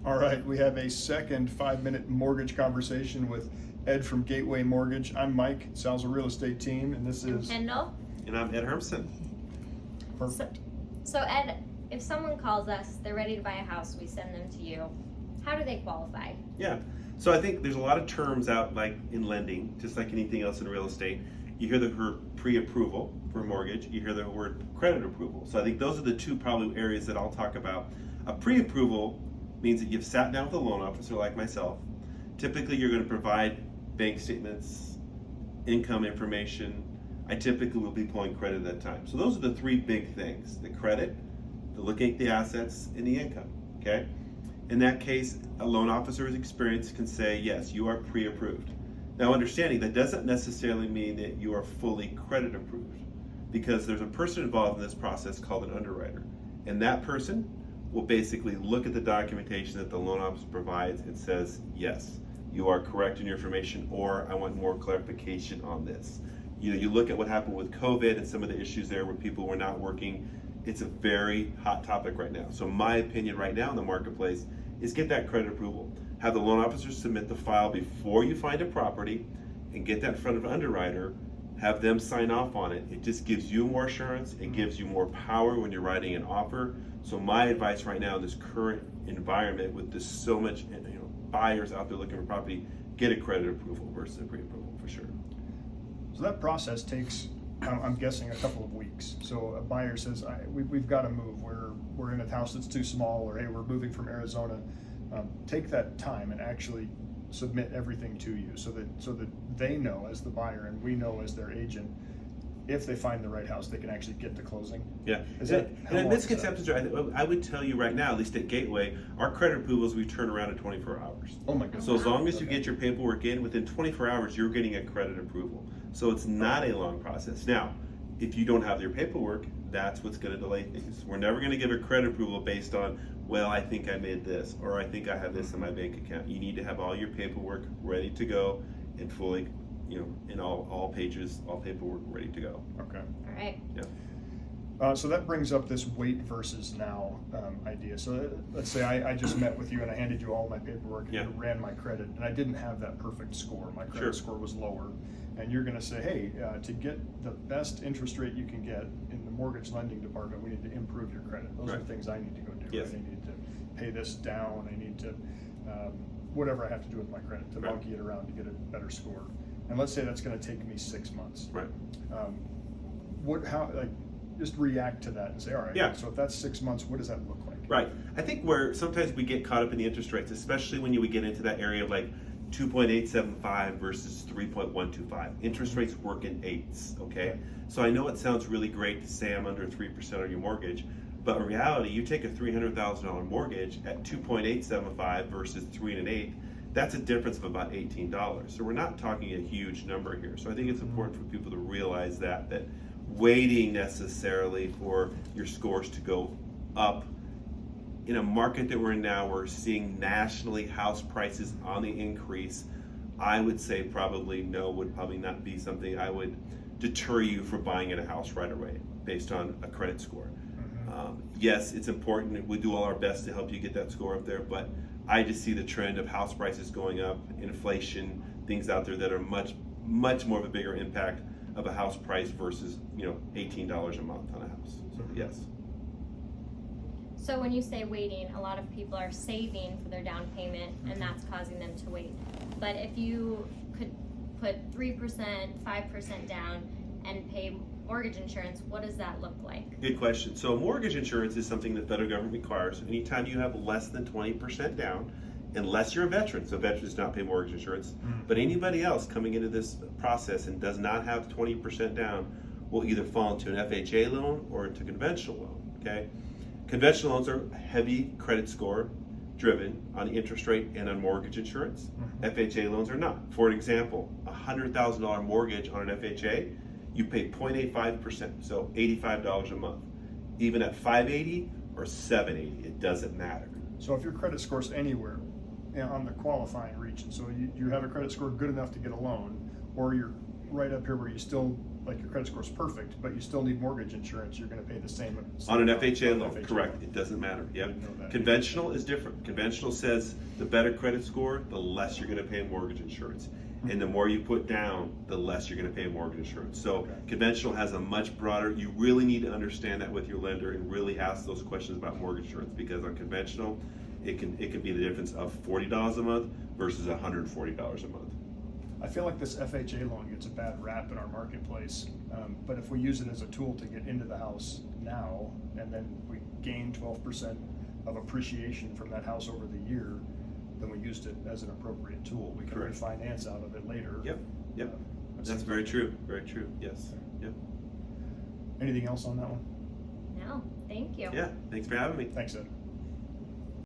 All right, we have a second 5-minute mortgage conversation with Ed from Gateway Mortgage. I'm Mike, Salza Real Estate Team, and this is Kendall. And I'm Ed Hermsen. So Ed, if someone calls us, they're ready to buy a house, we send them to you. How do they qualify? Yeah. So I think there's a lot of terms out like in lending, just like anything else in real estate. You hear the word pre-approval for a mortgage. You hear the word credit approval. So I think those are the two probably areas that I'll talk about. A pre-approval means that you've sat down with a loan officer like myself. Typically, you're going to provide bank statements, income information. I typically will be pulling credit at that time. So those are the three big things: the credit, the looking at the assets, and the income. Okay. In that case, a loan officer's experience can say, yes, you are pre-approved. Now, understanding that doesn't necessarily mean that you are fully credit approved, because there's a person involved in this process called an underwriter. And that person will basically look at the documentation that the loan officer provides and says, yes, you are correct in your information, or I want more clarification on this. You look at what happened with COVID and some of the issues there where people were not working. It's a very hot topic right now. So my opinion right now in the marketplace is get that credit approval. Have the loan officer submit the file before you find a property and get that in front of an underwriter. Have them sign off on it. It just gives you more assurance. It gives you more power when you're writing an offer. So my advice right now in this current environment with this so much buyers out there looking for property, get a credit approval versus a pre-approval for sure. so that process takes, I'm guessing, a couple of weeks. So a buyer says, we've got to move. We're in a house that's too small, or hey, we're moving from Arizona. Take that time and actually submit everything to you, so that they know as the buyer and we know as their agent, if they find the right house, they can actually get to closing. Yeah, and misconceptions I would tell you right now, at least at Gateway, our credit approvals we turn around in 24 hours. Oh my goodness. So as long as you get your paperwork in, within 24 hours, you're getting a credit approval. So it's not a long process. Now, if you don't have your paperwork, that's what's going to delay things. We're never going to give a credit approval based on, well, I think I made this, or I think I have this in my bank account. You need to have all your paperwork ready to go and fully, in all pages, all paperwork ready to go. Okay. All right. Yeah. So that brings up this wait versus now idea. So let's say I just met with you and I handed you all my paperwork and you ran my credit, and I didn't have that perfect score. My credit score was lower. And you're going to say, hey, to get the best interest rate you can get in the mortgage lending department, we need to improve your credit. Those are things I need to go do. Yes. I need to pay this down. I need to, whatever I have to do with my credit to monkey it around to get a better score. And let's say that's going to take me 6 months. Right. Just react to that and say, all right, so if that's 6 months, what does that look like? Right. I think where sometimes we get caught up in the interest rates, especially when we get into that area of like 2.875 versus 3.125. Interest rates work in eighths, okay? So I know it sounds really great to say I'm under 3% on your mortgage, but in reality, you take a $300,000 mortgage at 2.875 versus 3 1/8, that's a difference of about $18. So we're not talking a huge number here. So I think it's important for people to realize that waiting necessarily for your scores to go up. In a market that we're in now, we're seeing nationally house prices on the increase. I would say probably no would probably not be something I would deter you from buying in a house right away based on a credit score. Yes, it's important. We do all our best to help you get that score up there, but I just see the trend of house prices going up, inflation, things out there that are much, much more of a bigger impact of a house price versus $18 a month on a house. So yes. So when you say waiting, a lot of people are saving for their down payment, and that's causing them to wait. But if you could put 3%, 5% down and pay mortgage insurance, what does that look like? Good question. So mortgage insurance is something the federal government requires. Anytime you have less than 20% down, unless you're a veteran, so veterans do not pay mortgage insurance, but anybody else coming into this process and does not have 20% down will either fall into an FHA loan or into a conventional loan, okay? Conventional loans are heavy credit score driven on the interest rate and on mortgage insurance. FHA loans are not. For example, a $100,000 mortgage on an FHA, you pay 0.85%, so $85 a month. Even at 580 or 780, it doesn't matter. So if your credit score's anywhere on the qualifying region, so you have a credit score good enough to get a loan, or you're right up here where you still like your credit score's perfect, but you still need mortgage insurance, you're gonna pay the same. On an amount FHA on loan, FHA correct, loan. it doesn't matter, yep. Didn't know that. Conventional is different. Conventional says the better credit score, the less you're gonna pay in mortgage insurance. And the more you put down, the less you're gonna pay in mortgage insurance. So Okay. conventional has a much broader, you really need to understand that with your lender and really ask those questions about mortgage insurance, because on conventional, it can be the difference of $40 a month versus $140 a month. I feel like this FHA loan gets a bad rap in our marketplace, but if we use it as a tool to get into the house now, and then we gain 12% of appreciation from that house over the year, then we used it as an appropriate tool. We can Correct. refinance out of it later. Yep, yep. That That's seems very like- true, very true, yes, yep. Anything else on that one? No, thank you. Yeah, thanks for having me. Thanks, Ed.